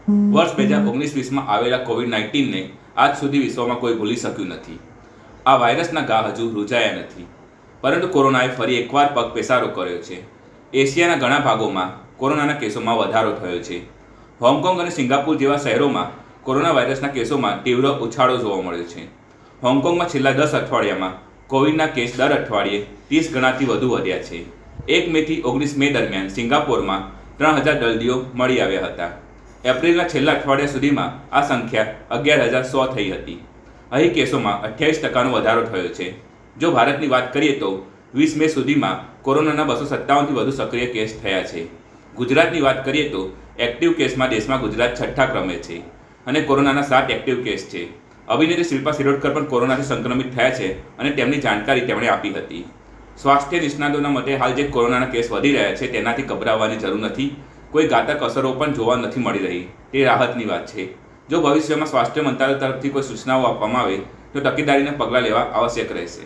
વર્ષ 2019-20માં આવેલા કોવિડ-19ને આજ સુધી વિશ્વમાં કોઈ ભૂલી શક્યું નથી. આ વાયરસના ઘા હજુ રૂઝાયા નથી, પરંતુ કોરોનાએ ફરી એકવાર પગ પેસારો કર્યો છે. એશિયાના ઘણા ભાગોમાં કોરોનાના કેસોમાં વધારો થયો છે. હોંગકોંગ અને સિંગાપુર જેવા શહેરોમાં કોરોના વાયરસના કેસોમાં તીવ્ર ઉછાળો જોવા મળ્યો છે. હોંગકોંગમાં છેલ્લા 10 અઠવાડિયામાં કોવિડના કેસ દર અઠવાડિયે 30 ગણાથી વધુ વધ્યા છે. 1 મેથી 19 મે દરમિયાન સિંગાપોરમાં 3000 દર્દીઓ મળી આવ્યા હતા. એપ્રિલના છેલ્લા અઠવાડિયા સુધીમાં આ સંખ્યા 11100 થઈ હતી. અહીં કેસોમાં 28% વધારો થયો છે. જો ભારતની વાત કરીએ તો 20 મે સુધીમાં કોરોનાના 257થી વધુ સક્રિય કેસ થયા છે. ગુજરાતની વાત કરીએ તો એક્ટિવ કેસમાં દેશમાં ગુજરાત 6થા ક્રમે છે અને કોરોનાના 7 એક્ટિવ કેસ છે. અભિનેત્રી શિલ્પા શિરોડકર પણ કોરોનાથી સંક્રમિત થયા છે અને તેમની જાણકારી તેમણે આપી હતી. સ્વાસ્થ્ય નિષ્ણાતોના મતે હાલ જે કોરોનાના કેસ વધી રહ્યા છે તેનાથી ગભરાવાની જરૂર નથી. કોઈ ઘાતક અસરો પણ જોવા નથી મળી રહી, તે રાહતની વાત છે. જો ભવિષ્યમાં સ્વાસ્થ્ય મંત્રાલય તરફથી કોઈ સૂચનાઓ આપવામાં આવે તો તકેદારીના પગલાં લેવા આવશ્યક રહેશે.